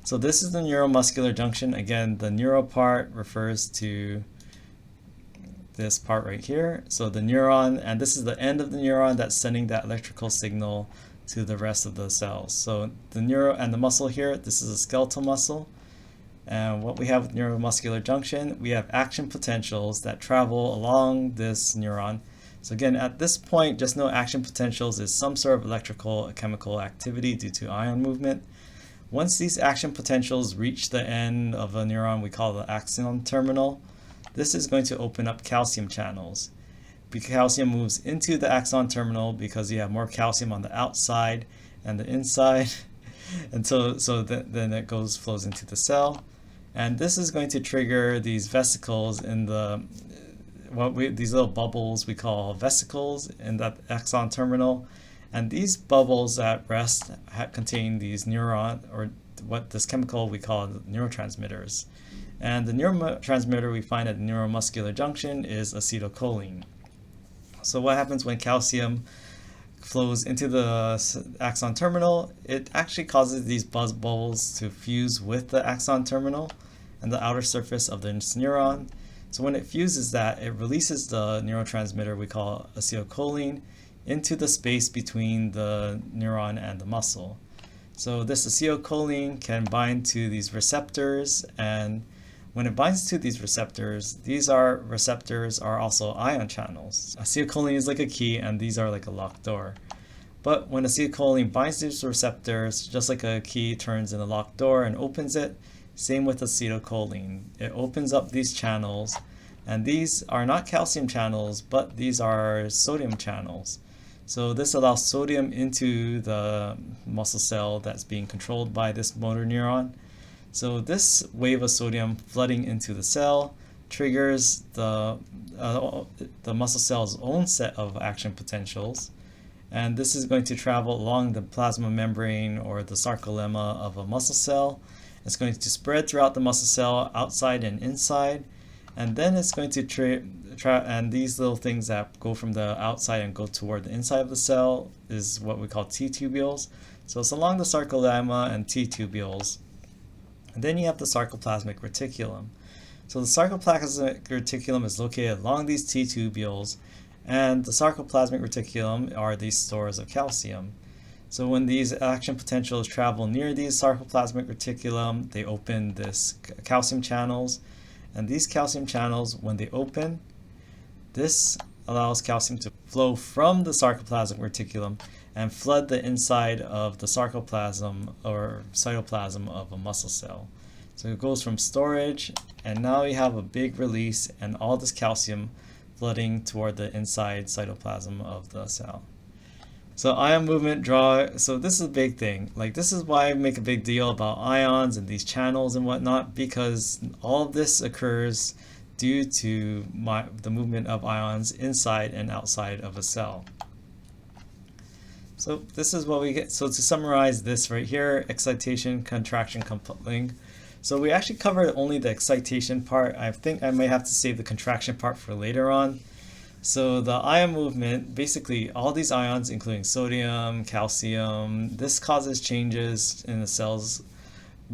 So this is the neuromuscular junction. Again, the neuro part refers to this part right here. So the neuron, and this is the end of the neuron that's sending that electrical signal to the rest of the cells. So the neuro and the muscle here, this is a skeletal muscle. And what we have with neuromuscular junction, we have action potentials that travel along this neuron. So again, at this point, just know action potentials is some sort of electrical or chemical activity due to ion movement. Once these action potentials reach the end of a neuron, we call the axon terminal. This is going to open up calcium channels. Calcium moves into the axon terminal because you have more calcium on the outside and the inside. And then it flows into the cell. And this is going to trigger these vesicles in these little bubbles we call vesicles in that axon terminal. And these bubbles at rest contain these this chemical we call neurotransmitters. And the neurotransmitter we find at the neuromuscular junction is acetylcholine. So what happens when calcium flows into the axon terminal? It actually causes these bubbles to fuse with the axon terminal and the outer surface of the neuron. So when it fuses that, it releases the neurotransmitter we call acetylcholine into the space between the neuron and the muscle. So this acetylcholine can bind to these receptors, and when it binds to these receptors are also ion channels. Acetylcholine is like a key, and these are like a locked door. But when acetylcholine binds to these receptors, just like a key turns in a locked door and opens it, same with acetylcholine. It opens up these channels, and these are not calcium channels, but these are sodium channels. So this allows sodium into the muscle cell that's being controlled by this motor neuron. So this wave of sodium flooding into the cell triggers the muscle cell's own set of action potentials. And this is going to travel along the plasma membrane or the sarcolemma of a muscle cell. It's going to spread throughout the muscle cell, outside and inside. And then it's going to and these little things that go from the outside and go toward the inside of the cell is what we call T-tubules. So it's along the sarcolemma and T-tubules. And then you have the sarcoplasmic reticulum. So the sarcoplasmic reticulum is located along these T-tubules, and the sarcoplasmic reticulum are these stores of calcium. So when these action potentials travel near these sarcoplasmic reticulum, they open this calcium channels. And these calcium channels, when they open, this allows calcium to flow from the sarcoplasmic reticulum and flood the inside of the sarcoplasm or cytoplasm of a muscle cell. So it goes from storage, and now you have a big release and all this calcium flooding toward the inside cytoplasm of the cell. So ion movement so this is a big thing. Like, this is why I make a big deal about ions and these channels and whatnot, because all of this occurs due to the movement of ions inside and outside of a cell. So this is what we get. So to summarize this right here, excitation, contraction, coupling. So we actually covered only the excitation part. I think I may have to save the contraction part for later on. So the ion movement, basically all these ions, including sodium, calcium, this causes changes in the cells,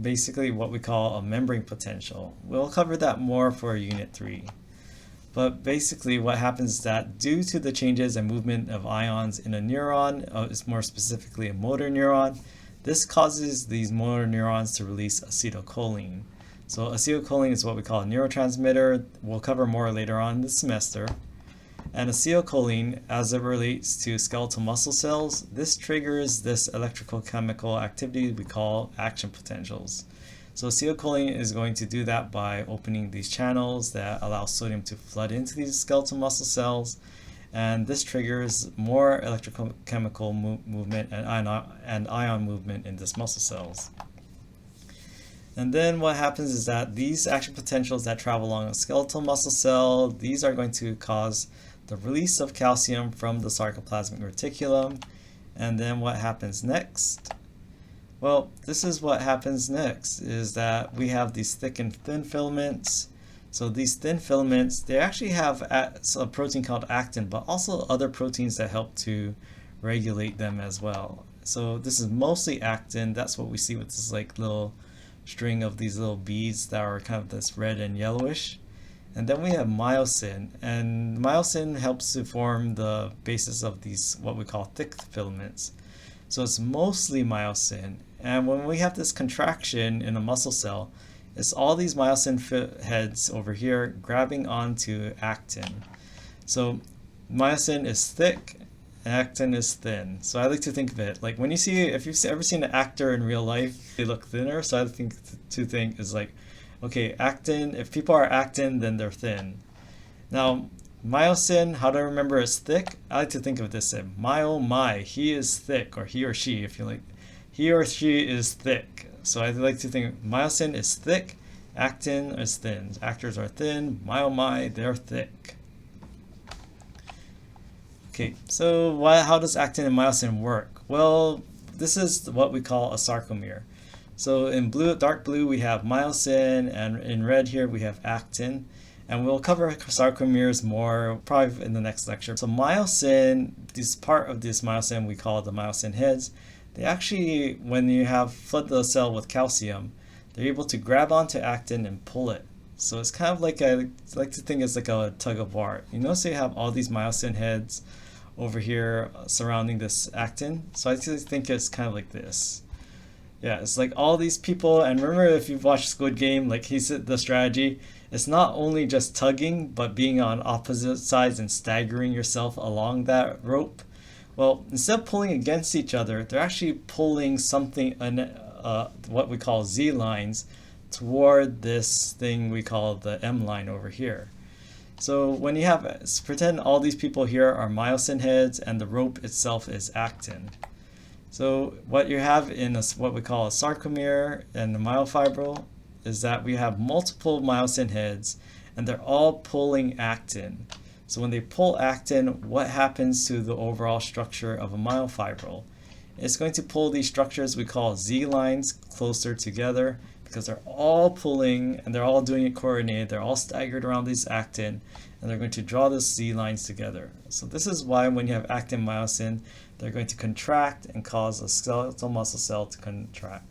basically what we call a membrane potential. We'll cover that more for Unit 3. But basically what happens is that due to the changes and movement of ions in a neuron, it's more specifically a motor neuron, this causes these motor neurons to release acetylcholine. So acetylcholine is what we call a neurotransmitter. We'll cover more later on this semester. And acetylcholine, as it relates to skeletal muscle cells, this triggers this electrical chemical activity we call action potentials. So acetylcholine is going to do that by opening these channels that allow sodium to flood into these skeletal muscle cells, and this triggers more electrical chemical movement and ion movement in these muscle cells. And then what happens is that these action potentials that travel along a skeletal muscle cell, these are going to cause the release of calcium from the sarcoplasmic reticulum. And then what happens next? Well, this is what happens next, is that we have these thick and thin filaments. So these thin filaments, they actually have a protein called actin, but also other proteins that help to regulate them as well. So this is mostly actin. That's what we see with this like little string of these little beads that are kind of this red and yellowish. And then we have myosin, and myosin helps to form the basis of these what we call thick filaments. So it's mostly myosin, and when we have this contraction in a muscle cell, it's all these myosin heads over here grabbing onto actin. So myosin is thick, actin is thin. So I like to think of it like when you see, if you've ever seen an actor in real life, they look thinner. So I think to think is like, okay, actin, if people are actin, then they're thin. Now, myosin, how do I remember it's thick? I like to think of this as oh my, he is thick, or he or she, if you like, he or she is thick. So I like to think myosin is thick, actin is thin. Actors are thin, oh my, they're thick. Okay, so how does actin and myosin work? Well, this is what we call a sarcomere. So in blue, dark blue, we have myosin, and in red here we have actin. And we'll cover sarcomeres more probably in the next lecture. So myosin, this part of this myosin we call the myosin heads. They actually, when you have flood the cell with calcium, they're able to grab onto actin and pull it. So it's kind of like I like to think it's like a tug of war. You notice you have all these myosin heads over here surrounding this actin. So I just think it's kind of like this. Yeah, it's like all these people, and remember if you've watched Squid Game, like he said the strategy, it's not only just tugging, but being on opposite sides and staggering yourself along that rope. Well, instead of pulling against each other, they're actually pulling something, what we call Z lines, toward this thing we call the M line over here. So when you have, pretend all these people here are myosin heads and the rope itself is actin. So what you have in what we call a sarcomere and the myofibril is that we have multiple myosin heads and they're all pulling actin. So when they pull actin, what happens to the overall structure of a myofibril? It's going to pull these structures we call Z lines closer together because they're all pulling and they're all doing it coordinated. They're all staggered around these actin and they're going to draw the Z lines together. So this is why when you have actin myosin, they're going to contract and cause a skeletal muscle cell to contract.